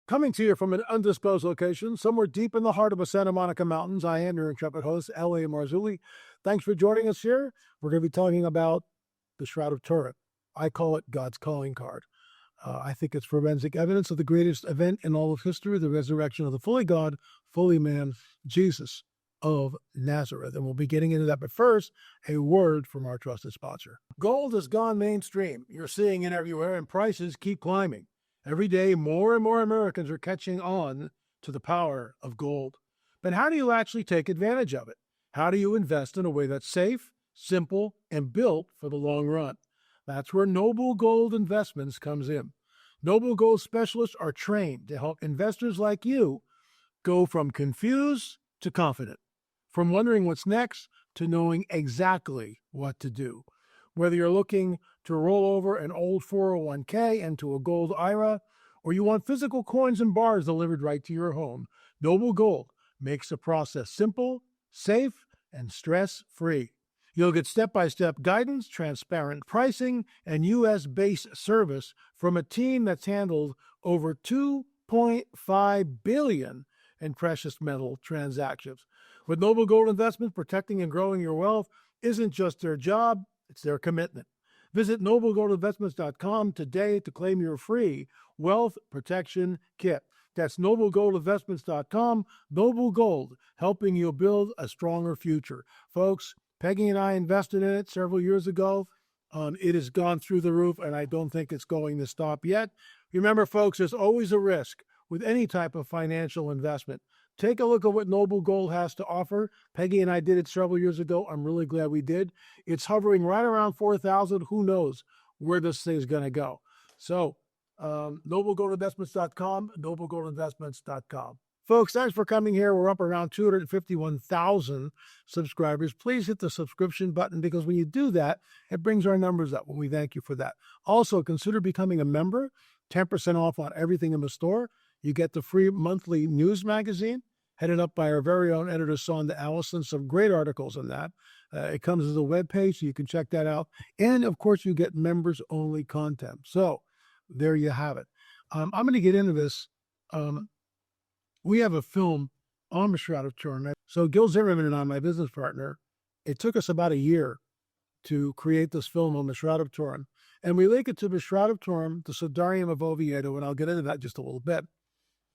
Coming to you from an undisclosed location, somewhere deep in the heart of the Santa Monica Mountains, I am your intrepid host, L.A. Marzulli. Thanks for joining us here. We're going to be talking about the Shroud of Turin. I call it God's calling card. I think it's forensic evidence of the greatest event in all of history, the resurrection of the fully God, fully man, Jesus of Nazareth. And we'll be getting into that. But first, a word from our trusted sponsor. Gold has gone mainstream. You're seeing it everywhere, and prices keep climbing. Every day, more and more Americans are catching on to the power of gold. But how do you actually take advantage of it? How do you invest in a way that's safe, simple, and built for the long run? That's where Noble Gold Investments comes in. Noble Gold specialists are trained to help investors like you go from confused to confident, from wondering what's next to knowing exactly what to do. Whether you're looking to roll over an old 401k into a gold IRA, or you want physical coins and bars delivered right to your home, Noble Gold makes the process simple, safe, and stress-free. You'll get step-by-step guidance, transparent pricing, and U.S.-based service from a team that's handled over $2.5 billion in precious metal transactions. With Noble Gold Investments, protecting and growing your wealth isn't just their job, it's their commitment. Visit noblegoldinvestments.com today to claim your free wealth protection kit. That's noblegoldinvestments.com. Noble Gold, helping you build a stronger future. Folks, Peggy and I invested in it several years ago. It has gone through the roof, and I don't think it's going to stop yet. Remember, folks, there's always a risk with any type of financial investment. Take a look at what Noble Gold has to offer. Peggy and I did it several years ago. I'm really glad we did. It's hovering right around 4,000. Who knows where this thing is going to go? So, noblegoldinvestments.com, noblegoldinvestments.com. Folks, thanks for coming here. We're up around 251,000 subscribers. Please hit the subscription button, because when you do that, it brings our numbers up, and we thank you for that. Also, consider becoming a member. 10% off on everything in the store. You get the free monthly news magazine, headed up by our very own editor, Sonda Allison. Some great articles on that. It comes as a webpage, so you can check that out. And, of course, you get members-only content. So, there you have it. I'm going to get into this. We have a film on the Shroud of Turin. So, Gil Zimmerman and I, my business partner, it took us about a year to create this film on the Shroud of Turin. And we link it to the Shroud of Turin, the sudarium of Oviedo, and I'll get into that just a little bit.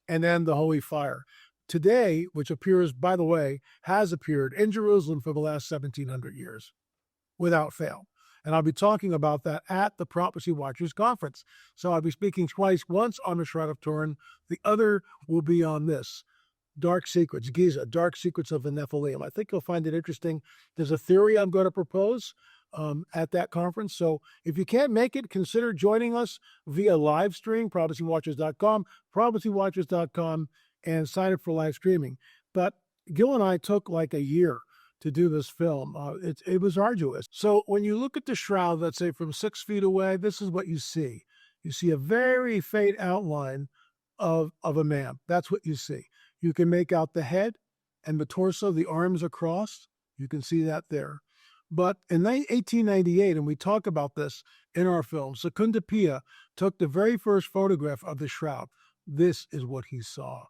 And then the Holy Fire. Today, which appears, by the way, has appeared in Jerusalem for the last 1,700 years, without fail. And I'll be talking about that at the Prophecy Watchers Conference. So I'll be speaking twice, once on the Shroud of Turin. The other will be on this, Dark Secrets, Giza, Dark Secrets of the Nephilim. I think you'll find it interesting. There's a theory I'm going to propose at that conference. So if you can't make it, consider joining us via live stream, prophecywatchers.com, prophecywatchers.com, and sign up for live streaming. But Gil and I took like a year to do this film. It was arduous. So when you look at the shroud, let's say from 6 feet away, this is what you see. You see a very faint outline of a man. That's what you see. You can make out the head and the torso, the arms are crossed. You can see that there. But in 1898, and we talk about this in our film, Secunda Pia took the very first photograph of the shroud. This is what he saw.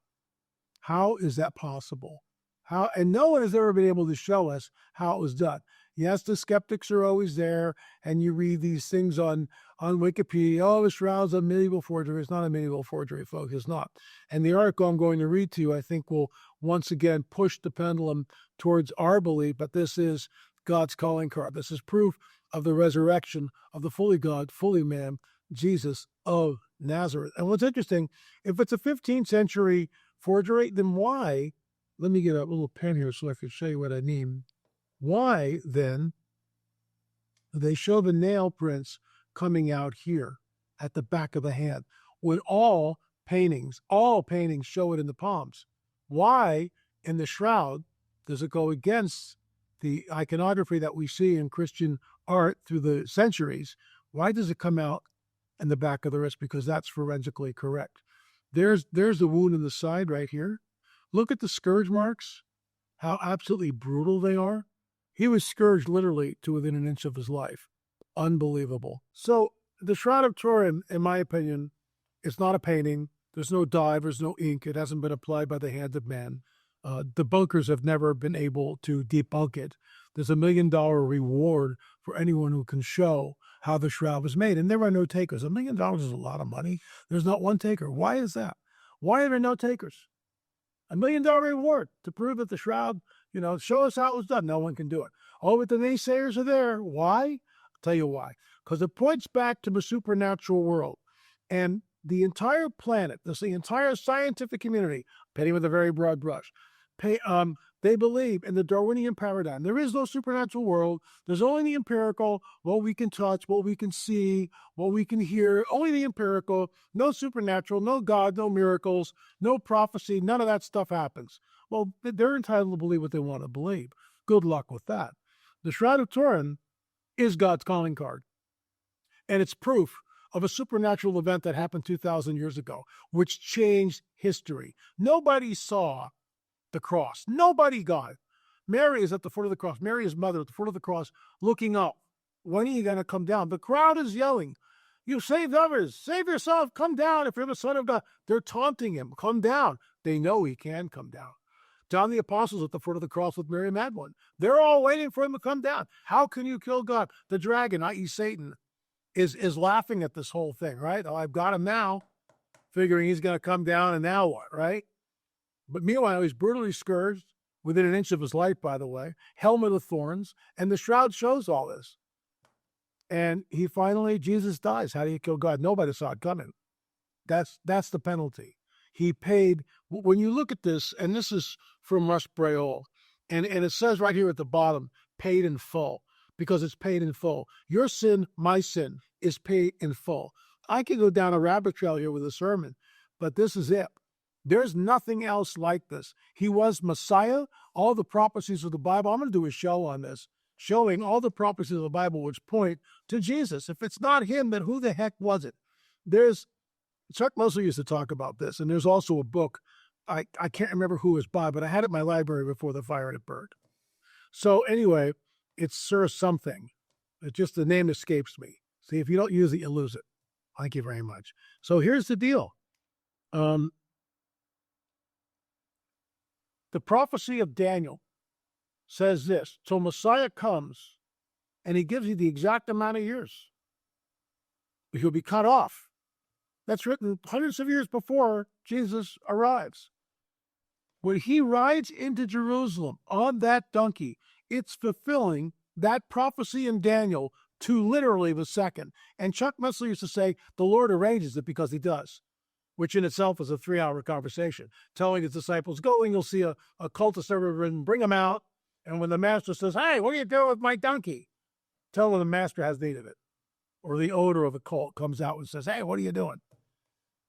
How is that possible? How? And no one has ever been able to show us how it was done. Yes, the skeptics are always there, and you read these things on Wikipedia. Oh, the shroud's a medieval forgery. It's not a medieval forgery, folks. It's not. And the article I'm going to read to you, I think, will once again push the pendulum towards our belief, but this is God's calling card. This is proof of the resurrection of the fully God, fully man, Jesus of Nazareth. And what's interesting, if it's a 15th century forgery, then why, let me get a little pen here so I can show you what I mean. Why, then, they show the nail prints coming out here at the back of the hand, when all paintings show it in the palms? Why, in the shroud, does it go against the iconography that we see in Christian art through the centuries? Why does it come out in the back of the wrist? Because that's forensically correct. There's the wound in the side right here. Look at the scourge marks, how absolutely brutal they are. He was scourged literally to within an inch of his life. Unbelievable. So the Shroud of Turin, in my opinion, it's not a painting. There's no dye, there's no ink. It hasn't been applied by the hand of man. Debunkers have never been able to debunk it. There's $1 million reward for anyone who can show how the shroud was made. And there are no takers. $1 million is a lot of money. There's not one taker. Why is that? Why are there no takers? $1 million reward to prove that the shroud, show us how it was done. No one can do it. Oh, but the naysayers are there. Why? I'll tell you why. Because it points back to the supernatural world. And the entire planet, the entire scientific community, painting with a very broad brush, they believe in the Darwinian paradigm. There is no supernatural world. There's only the empirical, what we can touch, what we can see, what we can hear, only the empirical, no supernatural, no God, no miracles, no prophecy, none of that stuff happens. Well, they're entitled to believe what they want to believe. Good luck with that. The Shroud of Turin is God's calling card. And it's proof of a supernatural event that happened 2,000 years ago, which changed history. Nobody saw the cross. Nobody got it. Mary is at the foot of the cross. Mary, his mother, at the foot of the cross, looking up. When are you going to come down? The crowd is yelling, "You saved others. Save yourself. Come down if you're the Son of God." They're taunting him. Come down. They know he can come down. John the Apostle's at the foot of the cross with Mary Magdalene. They're all waiting for him to come down. How can you kill God? The dragon, i.e. Satan, is laughing at this whole thing, right? Oh, I've got him now, figuring he's going to come down, and now what, right? But meanwhile, he's brutally scourged, within an inch of his life, by the way, helmet of thorns, and the shroud shows all this. And Jesus dies. How do you kill God? Nobody saw it coming. That's the penalty. He paid. When you look at this, and this is from Russ Breault, and it says right here at the bottom, paid in full, because it's paid in full. Your sin, my sin, is paid in full. I could go down a rabbit trail here with a sermon, but this is it. There's nothing else like this. He was Messiah. All the prophecies of the Bible, I'm going to do a show on this, showing all the prophecies of the Bible which point to Jesus. If it's not him, then who the heck was it? Chuck Mosley used to talk about this, and there's also a book, I can't remember who it was by, but I had it in my library before the fire had burned. So anyway, it's Sir Something. The name escapes me. See, if you don't use it, you lose it. Thank you very much. So here's the deal. The prophecy of Daniel says this: so Messiah comes, and he gives you the exact amount of years. He'll be cut off. That's written hundreds of years before Jesus arrives. When he rides into Jerusalem on that donkey, it's fulfilling that prophecy in Daniel to literally the second. And Chuck Missler used to say, the Lord arranges it because he does, which in itself is a 3-hour conversation, telling his disciples, go and you'll see a cultist over and bring him out. And when the master says, hey, what are you doing with my donkey? Tell him the master has need of it. Or the odor of a cult comes out and says, hey, what are you doing?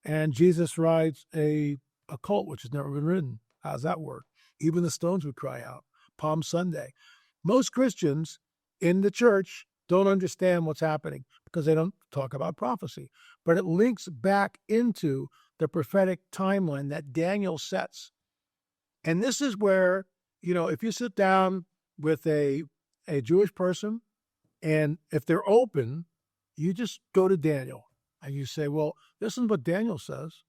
And Jesus rides a colt which has never been ridden. How's that work? Even the stones would cry out. Palm Sunday. Most Christians in the church don't understand what's happening because they don't talk about prophecy. But it links back into the prophetic timeline that Daniel sets. And this is where, if you sit down with a Jewish person, and if they're open, you just go to Daniel and you say, well, this is what Daniel says.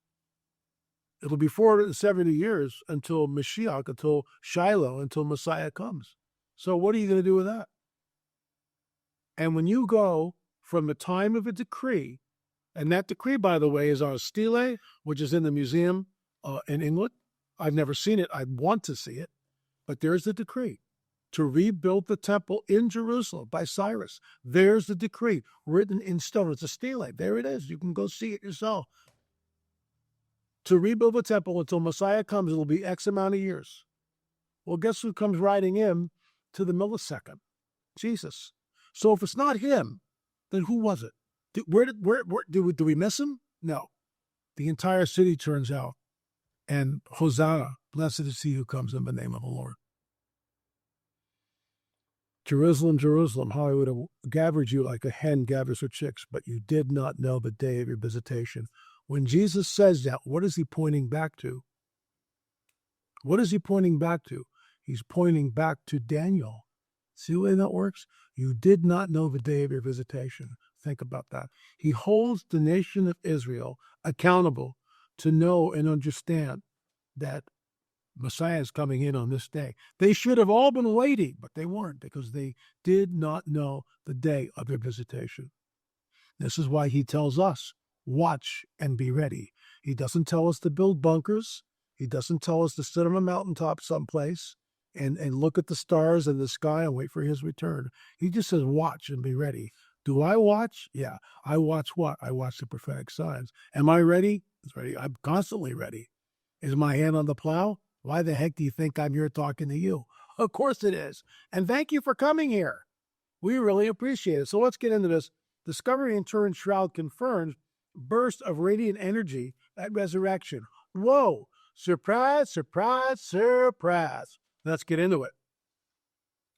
It'll be 470 years until Mashiach, until Shiloh, until Messiah comes. So what are you going to do with that? And when you go from the time of a decree, and that decree, by the way, is on a stele, which is in the museum in England. I've never seen it. I want to see it. But there's the decree to rebuild the temple in Jerusalem by Cyrus. There's the decree written in stone. It's a stele. There it is. You can go see it yourself. To rebuild the temple until Messiah comes, it'll be X amount of years. Well, guess who comes riding in to the millisecond? Jesus. So if it's not him, then who was it? Do we miss him? No. The entire city turns out. And Hosanna, blessed is he who comes in the name of the Lord. Jerusalem, Jerusalem, how I would have gathered you like a hen gathers her chicks, but you did not know the day of your visitation. When Jesus says that, what is he pointing back to? What is he pointing back to? He's pointing back to Daniel. See the way that works? You did not know the day of your visitation. Think about that. He holds the nation of Israel accountable to know and understand that Messiah is coming in on this day. They should have all been waiting, but they weren't because they did not know the day of their visitation. This is why he tells us, watch and be ready. He doesn't tell us to build bunkers. He doesn't tell us to sit on a mountaintop someplace and look at the stars and the sky and wait for his return. He just says, watch and be ready. Do I watch? Yeah. I watch what? I watch the prophetic signs. Am I ready? It's ready. I'm constantly ready. Is my hand on the plow? Why the heck do you think I'm here talking to you? Of course it is. And thank you for coming here. We really appreciate it. So let's get into this. Discovery in Turin Shroud confirms burst of radiant energy at resurrection. Whoa. Surprise, surprise, surprise. Let's get into it.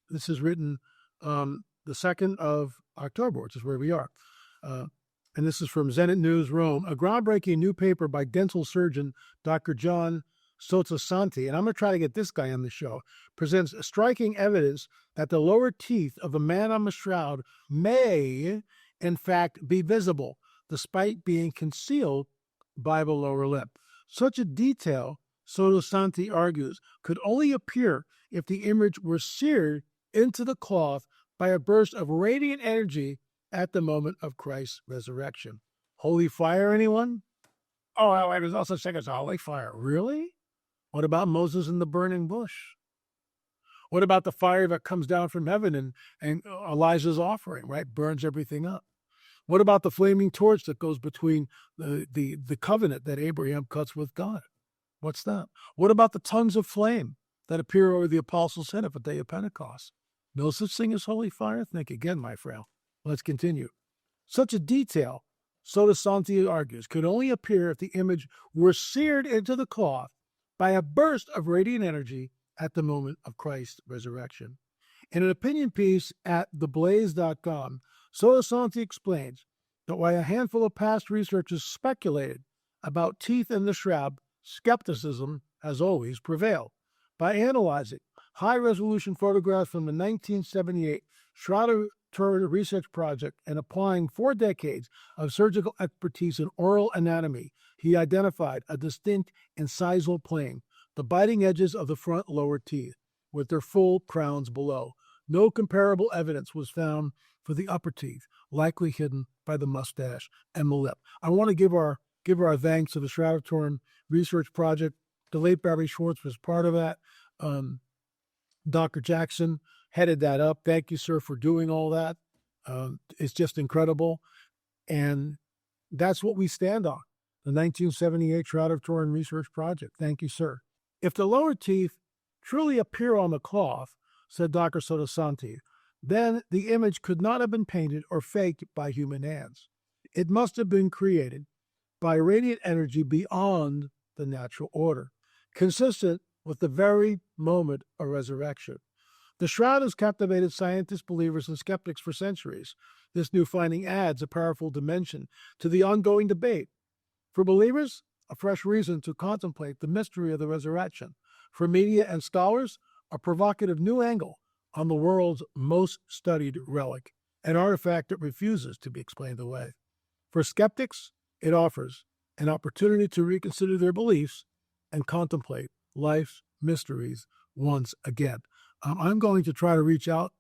This is written the 2nd of October, which is where we are. And this is from Zenit News, Rome. A groundbreaking new paper by dental surgeon Dr. John Sottosanti, and I'm going to try to get this guy on the show, presents striking evidence that the lower teeth of the man on the shroud may, in fact, be visible, despite being concealed by the lower lip. Such a detail, Sottosanti argues, could only appear if the image were seared into the cloth by a burst of radiant energy at the moment of Christ's resurrection. Holy fire, anyone? Oh, there's also such thing as holy fire. Really? What about Moses in the burning bush? What about the fire that comes down from heaven and Elijah's offering, right? Burns everything up. What about the flaming torch that goes between the covenant that Abraham cuts with God? What's that? What about the tongues of flame that appear over the apostles' head at the day of Pentecost? No such thing as holy fire? Think again, my friend. Let's continue. Such a detail, Sottosanti argues, could only appear if the image were seared into the cloth by a burst of radiant energy at the moment of Christ's resurrection. In an opinion piece at theblaze.com, Sottosanti explains that while a handful of past researchers speculated about teeth in the shroud, skepticism, as always, prevailed. By analyzing high-resolution photographs from the 1978 Shroud of Turin research project and applying 4 decades of surgical expertise in oral anatomy, he identified a distinct incisal plane, the biting edges of the front lower teeth, with their full crowns below. No comparable evidence was found for the upper teeth, likely hidden by the mustache and the lip. I want to give our thanks to the Shroud of Turin research project. The late Barry Schwartz was part of that. Dr. Jackson headed that up. Thank you, sir, for doing all that. It's just incredible. And that's what we stand on, the 1978 Shroud of Turin research project. Thank you, sir. If the lower teeth truly appear on the cloth, said Dr. Sottosanti, then the image could not have been painted or faked by human hands. It must have been created by radiant energy beyond the natural order, consistent with the very moment of resurrection. The shroud has captivated scientists, believers, and skeptics for centuries. This new finding adds a powerful dimension to the ongoing debate. For believers, a fresh reason to contemplate the mystery of the resurrection. For media and scholars, a provocative new angle on the world's most studied relic, an artifact that refuses to be explained away. For skeptics, it offers an opportunity to reconsider their beliefs and contemplate life's mysteries once again. I'm going to try to reach out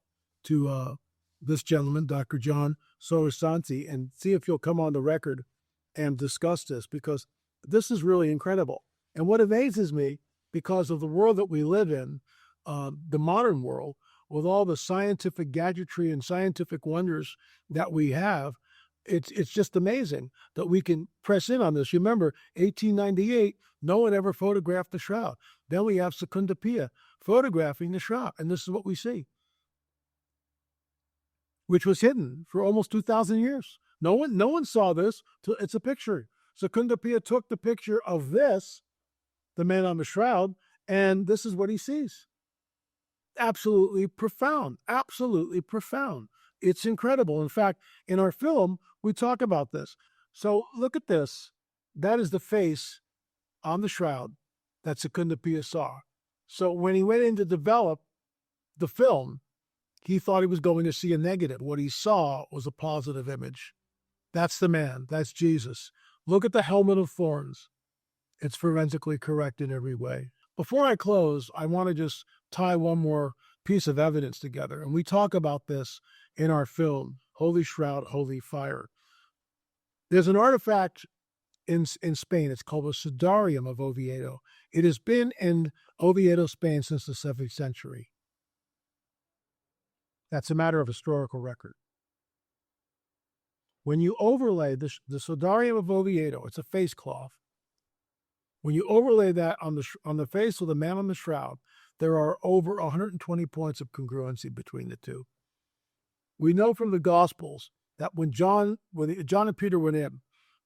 to this gentleman, Dr. John Sottosanti, and see if he'll come on the record and discuss this, because this is really incredible. And what amazes me, because of the world that we live in, the modern world, with all the scientific gadgetry and scientific wonders that we have, it's just amazing that we can press in on this. You remember, 1898, no one ever photographed the shroud. Then we have Secunda Pia photographing the shroud, and this is what we see, which was hidden for almost 2,000 years. No one saw this. It's a picture. Secunda Pia took the picture of this, the man on the shroud, and this is what he sees. Absolutely profound. Absolutely profound. It's incredible. In fact, in our film, we talk about this. So look at this. That is the face on the shroud that Secunda Pia saw. So when he went in to develop the film, he thought he was going to see a negative. What he saw was a positive image. That's the man. That's Jesus. Look at the helmet of thorns. It's forensically correct in every way. Before I close, I want to just tie one more piece of evidence together. And we talk about this in our film, Holy Shroud, Holy Fire. There's an artifact in Spain. It's called the sudarium of Oviedo. It has been in Oviedo, Spain since the 7th century. That's a matter of historical record. When you overlay the sudarium of Oviedo, it's a face cloth. When you overlay that on the face of the man on the shroud, there are over 120 points of congruency between the two. We know from the Gospels that when John and Peter went in,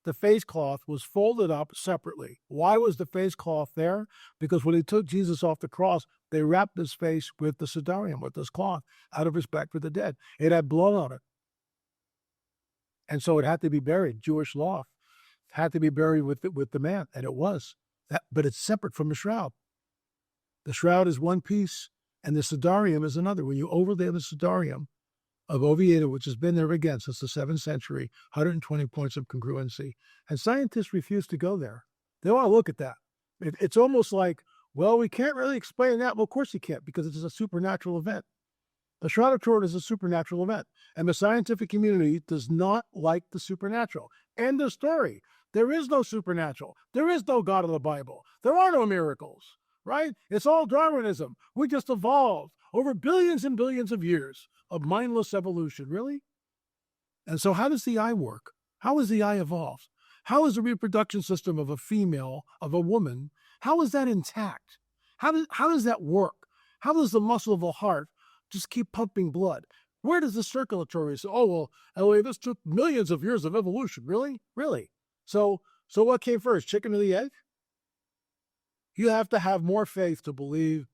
the face cloth was folded up separately. Why was the face cloth there? Because when they took Jesus off the cross, they wrapped his face with the sudarium, with this cloth, out of respect for the dead. It had blood on it. And so it had to be buried. Jewish law had to be buried with the man, and it was. But it's separate from the shroud. The shroud is one piece, and the sudarium is another. When you overlay the sudarium of Oviedo, which has been there again since the 7th century, 120 points of congruency. And scientists refuse to go there. They want to look at that. It's almost like, well, we can't really explain that. Well, of course you can't, because it's a supernatural event. The Shroud of Turin is a supernatural event, and the scientific community does not like the supernatural. End of story. There is no supernatural. There is no God of the Bible. There are no miracles, right? It's all Darwinism. We just evolved over billions and billions of years of mindless evolution, really? And so how does the eye work? How is the eye evolved? How is the reproduction system of a female, of a woman, how is that intact? How does that work? How does the muscle of the heart just keep pumping blood? Where does the circulatory say, oh, well, Elliot, this took millions of years of evolution. Really? Really? So what came first, chicken or the egg? You have to have more faith to believe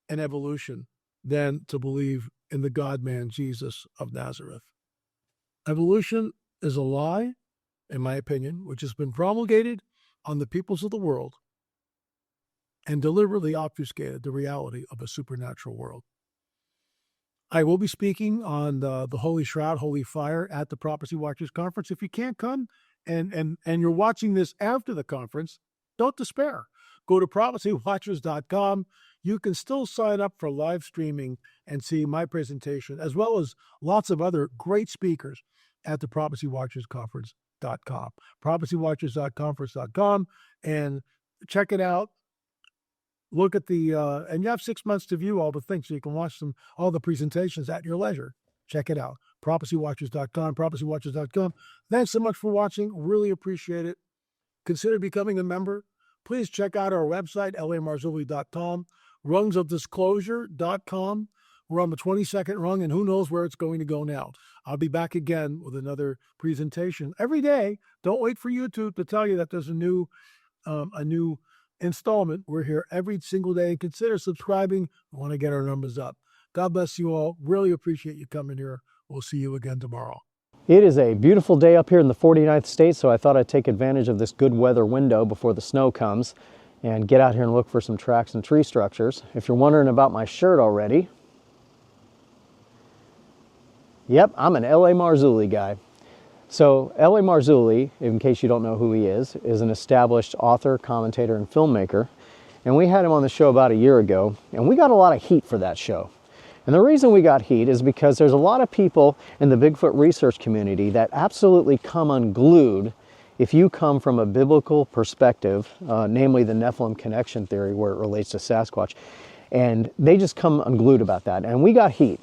in evolution than to believe in the God-man Jesus of Nazareth. Evolution is a lie, in my opinion, which has been promulgated on the peoples of the world and deliberately obfuscated the reality of a supernatural world. I will be speaking on the Holy Shroud, Holy Fire at the Prophecy Watchers Conference. If you can't come and you're watching this after the conference, don't despair. Go to prophecywatchers.com. You can still sign up for live streaming and see my presentation, as well as lots of other great speakers at the prophecywatchersconference.com. prophecywatchers.conference.com, and check it out. Look at the, and you have 6 months to view all the things, so you can watch all the presentations at your leisure. Check it out. prophecywatchers.com, prophecywatchers.com. Thanks so much for watching. Really appreciate it. Consider becoming a member. Please check out our website, lamarzulli.com, rungsofdisclosure.com. We're on the 22nd rung, and who knows where it's going to go now. I'll be back again with another presentation every day. Don't wait for YouTube to tell you that there's a new installment. We're here every single day. Consider subscribing. We want to get our numbers up. God bless you all. Really appreciate you coming here. We'll see you again tomorrow. It is a beautiful day up here in the 49th state, so I thought I'd take advantage of this good weather window before the snow comes and get out here and look for some tracks and tree structures. If you're wondering about my shirt already, yep, I'm an L.A. Marzulli guy. So L.A. Marzulli, in case you don't know who he is an established author, commentator, and filmmaker. And we had him on the show about a year ago, and we got a lot of heat for that show. And the reason we got heat is because there's a lot of people in the Bigfoot research community that absolutely come unglued if you come from a biblical perspective, namely the Nephilim connection theory where it relates to Sasquatch. And they just come unglued about that. And we got heat.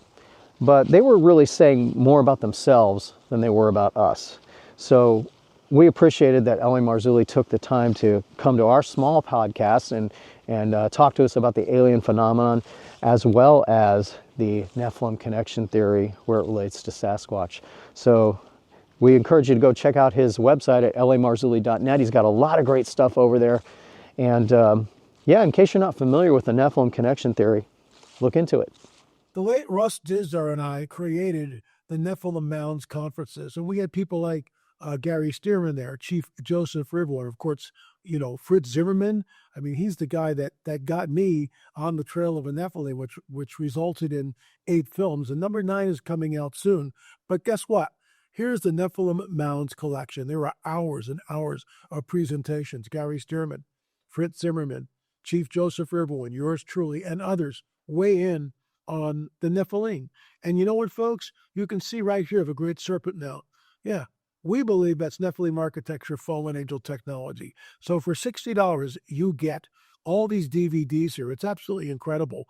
But they were really saying more about themselves than they were about us. So we appreciated that L.A. Marzulli took the time to come to our small podcast and talk to us about the alien phenomenon, as well as the Nephilim connection theory where it relates to Sasquatch. So we encourage you to go check out his website at lamarzulli.net. He's got a lot of great stuff over there. And yeah, in case you're not familiar with the Nephilim connection theory, look into it. The late Russ Dizdar and I created the Nephilim Mounds conferences, and we had people like Gary Stearman there, Chief Joseph Rivler, of course, you know, Fritz Zimmerman. I mean, he's the guy that got me on the trail of a Nephilim, which resulted in 8 films, and number 9 is coming out soon. But guess what? Here's the Nephilim Mounds collection. There are hours and hours of presentations. Gary Stearman, Fritz Zimmerman, Chief Joseph Irwin, yours truly, and others weigh in on the Nephilim. And you know what, folks? You can see right here the Great Serpent now. Yeah, we believe that's Nephilim architecture, fallen angel technology. So for $60, you get all these DVDs here. It's absolutely incredible.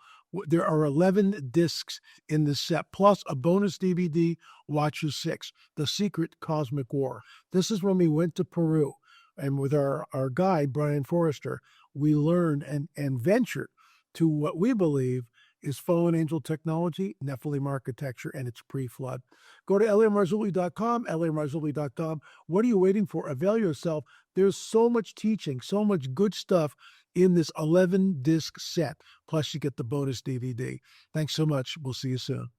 There are 11 discs in this set, plus a bonus DVD, Watches 6, The Secret Cosmic War. This is when we went to Peru. And with our guide, Brian Forrester, we learned and ventured to what we believe is fallen angel technology, Nephilim architecture, and it's pre-flood. Go to lamarzulli.com, lamarzulli.com. What are you waiting for? Avail yourself. There's so much teaching, so much good stuff in this 11-disc set. Plus, you get the bonus DVD. Thanks so much. We'll see you soon.